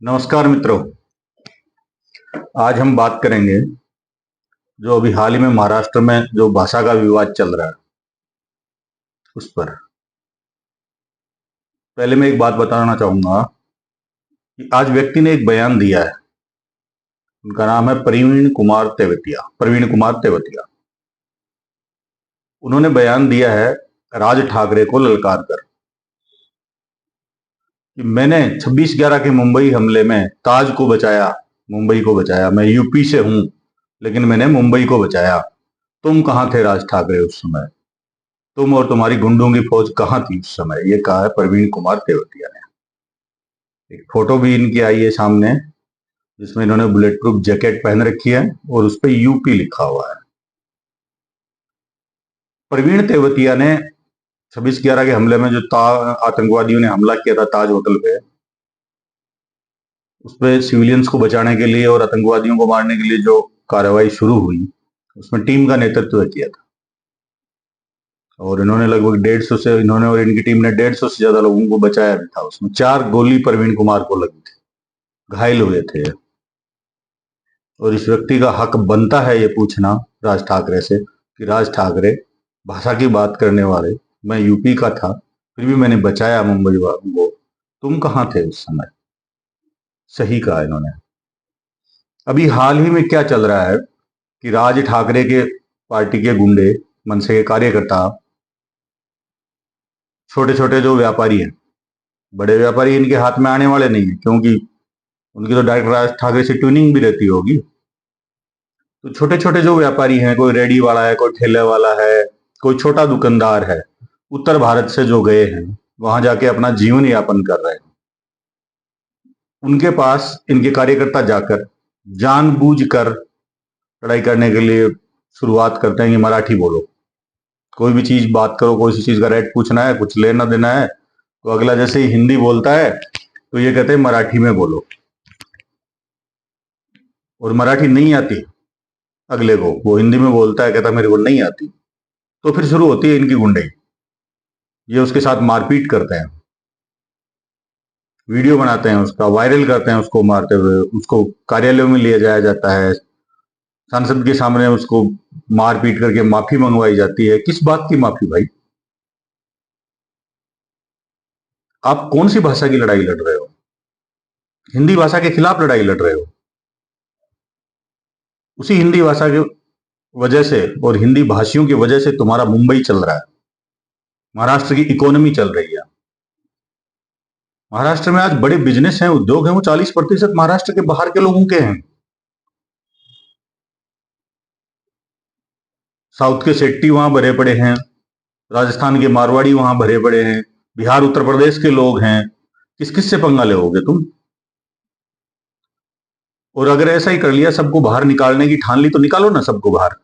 नमस्कार मित्रों। आज हम बात करेंगे जो अभी हाल ही में महाराष्ट्र में जो भाषा का विवाद चल रहा है उस पर। पहले मैं एक बात बताना चाहूंगा कि आज व्यक्ति ने एक बयान दिया है। उनका नाम है प्रवीण कुमार तेवतिया। उन्होंने बयान दिया है राज ठाकरे को ललकार कर कि मैंने 26/11 के मुंबई हमले में ताज को बचाया, मुंबई को बचाया। मैं यूपी से हूं लेकिन मैंने मुंबई को बचाया। तुम कहां थे राज ठाकरे उस समय? तुम और तुम्हारी गुंडों की फौज कहां थी उस समय? ये कहा है प्रवीण कुमार तेवतिया ने। एक फोटो भी इनकी आई है सामने, जिसमें इन्होंने बुलेट प्रूफ जैकेट पहन रखी है और उस पर यूपी लिखा हुआ है। प्रवीण तेवतिया ने 26/11 के हमले में जो आतंकवादियों ने हमला किया था ताज होटल पे, उस पर सिविलियंस को बचाने के लिए और आतंकवादियों को मारने के लिए जो कार्रवाई शुरू हुई, उसमें टीम का नेतृत्व किया था। और इन्होंने लगभग 150 से, इन्होंने और इनकी टीम ने 150 से ज्यादा लोगों को बचाया भी था। उसमें 4 गोली प्रवीण कुमार को लगी थी, घायल हुए थे। और इस व्यक्ति का हक बनता है ये पूछना राज ठाकरे से कि राज ठाकरे, भाषा की बात करने वाले, मैं यूपी का था फिर भी मैंने बचाया मुंबई वालों को, तुम कहां थे उस समय? सही कहा इन्होंने। अभी हाल ही में क्या चल रहा है कि राज ठाकरे के पार्टी के गुंडे, मनसे के कार्यकर्ता, छोटे छोटे जो व्यापारी हैं, बड़े व्यापारी इनके हाथ में आने वाले नहीं है, क्योंकि उनकी तो डायरेक्टर राज ठाकरे से ट्यूनिंग भी रहती होगी। तो छोटे छोटे जो व्यापारी हैं, कोई रेडी वाला है, कोई ठेले वाला है, कोई छोटा दुकानदार है, उत्तर भारत से जो गए हैं, वहां जाके अपना जीवन यापन कर रहे हैं, उनके पास इनके कार्यकर्ता जाकर जानबूझकर लड़ाई करने के लिए शुरुआत करते हैं कि मराठी बोलो। कोई भी चीज बात करो, कोई सी चीज का रेट पूछना है, कुछ लेना देना है, तो अगला जैसे ही हिंदी बोलता है तो ये कहते हैं मराठी में बोलो। और मराठी नहीं आती अगले को, वो हिंदी में बोलता है, कहता मेरे को नहीं आती, तो फिर शुरू होती है इनकी गुंडई। ये उसके साथ मारपीट करते हैं, वीडियो बनाते हैं, उसका वायरल करते हैं, उसको मारते हुए। उसको कार्यालयों में लिया जाया जाता है, सांसद के सामने उसको मारपीट करके माफी मंगवाई जाती है। किस बात की माफी भाई? आप कौन सी भाषा की लड़ाई लड़ रहे हो? हिंदी भाषा के खिलाफ लड़ाई लड़ रहे हो। उसी हिंदी भाषा की वजह से और हिंदी भाषियों की वजह से तुम्हारा मुंबई चल रहा है, महाराष्ट्र की इकोनॉमी चल रही है। महाराष्ट्र में आज बड़े बिजनेस हैं, उद्योग हैं, वो 40% महाराष्ट्र के बाहर के लोगों के हैं। साउथ के सेट्टी वहां भरे पड़े हैं, राजस्थान के मारवाड़ी वहां भरे पड़े हैं, बिहार उत्तर प्रदेश के लोग हैं। किस किस से पंगा लोगे तुम? और अगर ऐसा ही कर लिया, सबको बाहर निकालने की ठान ली, तो निकालो ना सबको बाहर।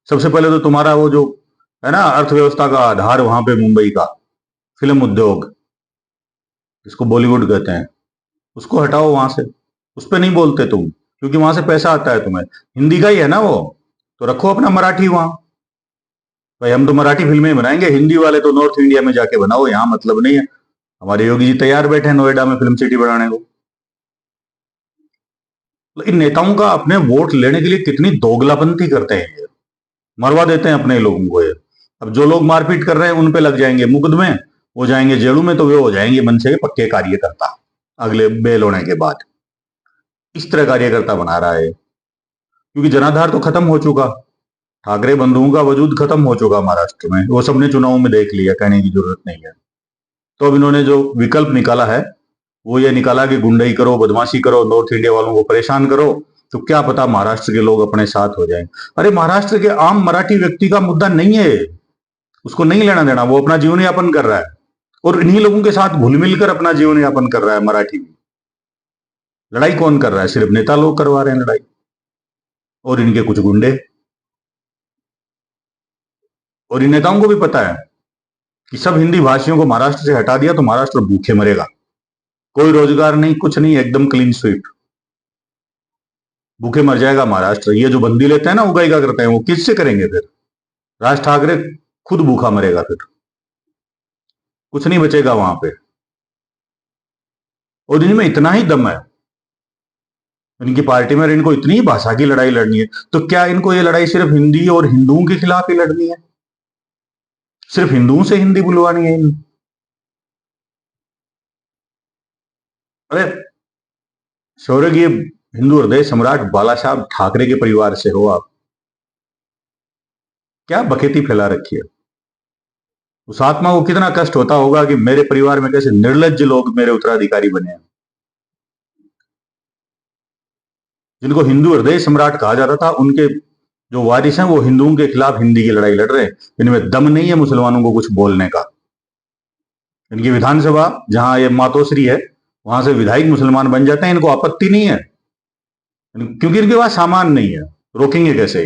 सबसे पहले तो तुम्हारा वो जो है ना अर्थव्यवस्था का आधार वहां पे मुंबई का फिल्म उद्योग, जिसको बॉलीवुड कहते हैं, उसको हटाओ वहां से। उस पर नहीं बोलते तुम, क्योंकि वहां से पैसा आता है तुम्हें। हिंदी का ही है ना वो, तो रखो अपना मराठी वहां। भाई हम तो मराठी फिल्में ही बनाएंगे, हिंदी वाले तो नॉर्थ इंडिया में जाके बनाओ, यहां मतलब नहीं है। हमारे योगी जी तैयार बैठे हैं नोएडा में फिल्म सिटी बनाने को। इन नेताओं का अपने वोट लेने के लिए कितनी दोगलापंती करते हैं ये, मरवा देते हैं अपने लोगों को ये। अब जो लोग मारपीट कर रहे हैं उन पे लग जाएंगे मुकदमे, हो जाएंगे जेलों में, तो वे हो जाएंगे मनसे के पक्के कार्यकर्ता अगले बेल होने के बाद। इस तरह कार्यकर्ता बना रहा है, क्योंकि जनाधार तो खत्म हो चुका, ठाकरे बंधुओं का वजूद खत्म हो चुका महाराष्ट्र में। वो सबने चुनाव में देख लिया, कहने की जरूरत नहीं है। तो अब इन्होंने जो विकल्प निकाला है वो ये निकाला कि गुंडई करो, बदमाशी करो, नॉर्थ इंडिया वालों को परेशान करो, तो क्या पता महाराष्ट्र के लोग अपने साथ हो जाएं। अरे महाराष्ट्र के आम मराठी व्यक्ति का मुद्दा नहीं है, उसको नहीं लेना देना, वो अपना जीवन यापन कर रहा है और इन्हीं लोगों के साथ घुल मिलकर अपना जीवन यापन कर रहा है। मराठी में लड़ाई कौन कर रहा है? सिर्फ नेता लोग करवा रहे हैं लड़ाई, और इनके कुछ गुंडे। और इन नेताओं को भी पता है कि सब हिंदी भाषियों को महाराष्ट्र से हटा दिया तो महाराष्ट्र भूखे मरेगा, कोई रोजगार नहीं, कुछ नहीं, एकदम क्लीन स्वीप, भूखे मर जाएगा महाराष्ट्र। ये जो बंदी लेते हैं ना, उगाइगा करते हैं, वो किससे करेंगे फिर? राज ठाकरे खुद भूखा मरेगा, फिर कुछ नहीं बचेगा वहां पे। और इनमें इतना ही दम है इनकी पार्टी में और इनको इतनी भाषा की लड़ाई लड़नी है, तो क्या इनको ये लड़ाई सिर्फ हिंदी और हिंदुओं के खिलाफ ही लड़नी है? सिर्फ हिंदुओं से हिंदी बुलवानी है अरे स्वर्गीय हिंदू हृदय सम्राट बाला साहब ठाकरे के परिवार से हो आप, क्या बखेती फैला रखी है? उस आत्मा को कितना कष्ट होता होगा कि मेरे परिवार में कैसे निर्लज्ज लोग मेरे उत्तराधिकारी बने हैं। जिनको हिंदू हृदय सम्राट कहा जाता था, उनके जो वारिस हैं वो हिंदुओं के खिलाफ हिंदी की लड़ाई लड़ रहे हैं। इनमें दम नहीं है मुसलमानों को कुछ बोलने का। इनकी विधानसभा जहां ये मातोश्री है, वहां से विधायक मुसलमान बन जाते हैं, इनको आपत्ति नहीं है, क्योंकि इनके पास सामान नहीं है। रोकेंगे कैसे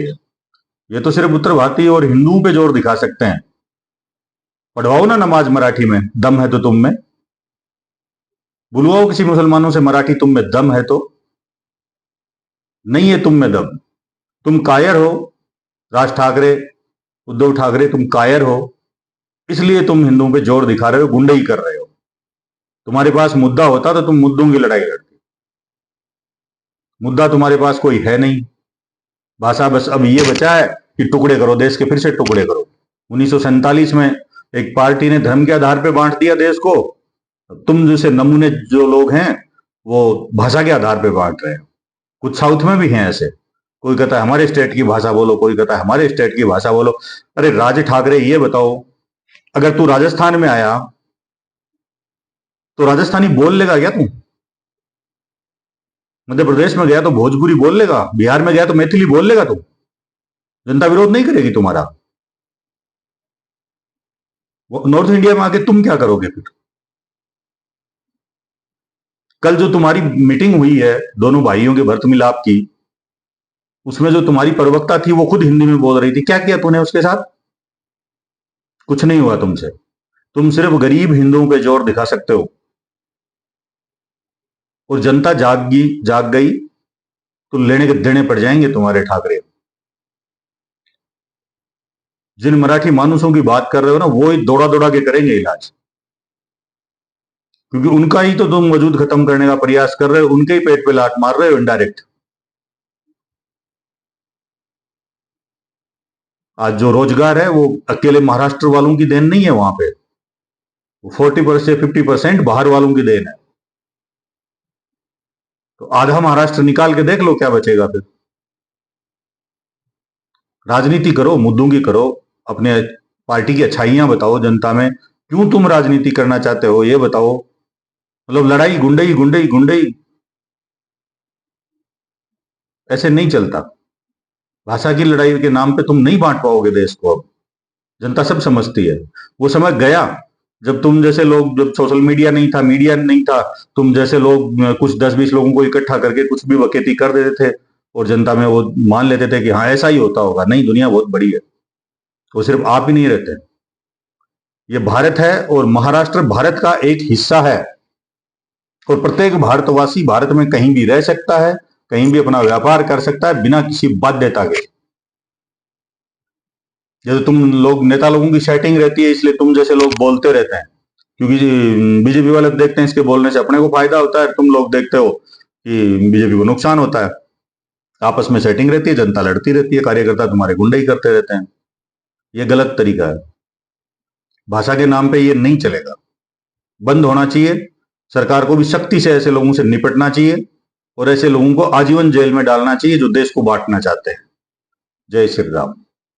ये तो सिर्फ उत्तर भारतीय और हिंदुओं पे जोर दिखा सकते हैं। पढ़वाओ ना नमाज मराठी में, दम है तो तुम में। बुलवाओ किसी मुसलमानों से मराठी, तुम में दम है तो। नहीं है तुम में दम, तुम कायर हो। राज ठाकरे, उद्धव ठाकरे, तुम कायर हो, इसलिए तुम हिंदुओं पे जोर दिखा रहे हो, गुंडई कर रहे हो। तुम्हारे पास मुद्दा होता तो तुम मुद्दों की लड़ाई लड़ते। मुद्दा तुम्हारे पास कोई है नहीं। भाषा बस अब ये बचा है कि टुकड़े करो देश के, फिर से टुकड़े करो। 1947 में एक पार्टी ने धर्म के आधार पर बांट दिया देश को। तुम जैसे नमूने जो लोग हैं वो भाषा के आधार पर बांट रहे हैं। कुछ साउथ में भी हैं ऐसे, कोई कहता है हमारे स्टेट की भाषा बोलो, कोई कहता है हमारे स्टेट की भाषा बोलो। अरे राज ठाकरे, ये बताओ, अगर तू राजस्थान में आया तो राजस्थानी बोल लेगा क्या तू? मध्य प्रदेश में गया तो भोजपुरी बोल लेगा, बिहार में गया तो मैथिली बोल लेगा तू? जनता विरोध नहीं करेगी तुम्हारा? नॉर्थ इंडिया में आके तुम क्या करोगे फिर? कल जो तुम्हारी मीटिंग हुई है दोनों भाइयों के भरत मिलाप की, उसमें जो तुम्हारी प्रवक्ता थी वो खुद हिंदी में बोल रही थी। क्या किया तूने उसके साथ? कुछ नहीं हुआ तुमसे। तुम सिर्फ गरीब हिंदुओं पे जोर दिखा सकते हो। और जनता जाग गई तो लेने के देने पड़ जाएंगे तुम्हारे ठाकरे। जिन मराठी मानुसों की बात कर रहे हो ना, वो ही दौड़ा दौड़ा के करेंगे इलाज, क्योंकि उनका ही तो तुम वजूद खत्म करने का प्रयास कर रहे हो, उनके ही पेट पे लात मार रहे हो इनडायरेक्ट। आज जो रोजगार है वो अकेले महाराष्ट्र वालों की देन नहीं है, वहां पे 40% से 50% बाहर वालों की देन है। तो आधा महाराष्ट्र निकाल के देख लो क्या बचेगा फिर। राजनीति करो, मुद्दों की करो, अपने पार्टी की अच्छाइयां बताओ जनता में। क्यों तुम राजनीति करना चाहते हो ये बताओ। मतलब लड़ाई, गुंडई गुंडई गुंडई, ऐसे नहीं चलता। भाषा की लड़ाई के नाम पे तुम नहीं बांट पाओगे देश को। अब जनता सब समझती है। वो समय गया जब तुम जैसे लोग, जब सोशल मीडिया नहीं था, मीडिया नहीं था, तुम जैसे लोग कुछ 10-20 लोगों को इकट्ठा करके कुछ भी वकेती कर देते थे और जनता में वो मान लेते थे कि हाँ ऐसा ही होता होगा। नहीं, दुनिया बहुत बड़ी है। वो सिर्फ आप ही नहीं रहते, ये भारत है और महाराष्ट्र भारत का एक हिस्सा है। और प्रत्येक भारतवासी भारत में कहीं भी रह सकता है, कहीं भी अपना व्यापार कर सकता है बिना किसी बाध्यता के। जैसे तुम लोग नेता लोगों की सेटिंग रहती है, इसलिए तुम जैसे लोग बोलते रहते हैं, क्योंकि बीजेपी वाले देखते हैं इसके बोलने से अपने को फायदा होता है, तुम लोग देखते हो कि बीजेपी को नुकसान होता है। आपस में सेटिंग रहती है, जनता लड़ती रहती है, कार्यकर्ता तुम्हारे गुंडई करते रहते हैं। ये गलत तरीका है। भाषा के नाम पे ये नहीं चलेगा, बंद होना चाहिए। सरकार को भी सख्ती से ऐसे लोगों से निपटना चाहिए और ऐसे लोगों को आजीवन जेल में डालना चाहिए जो देश को बांटना चाहते हैं। जय श्री राम।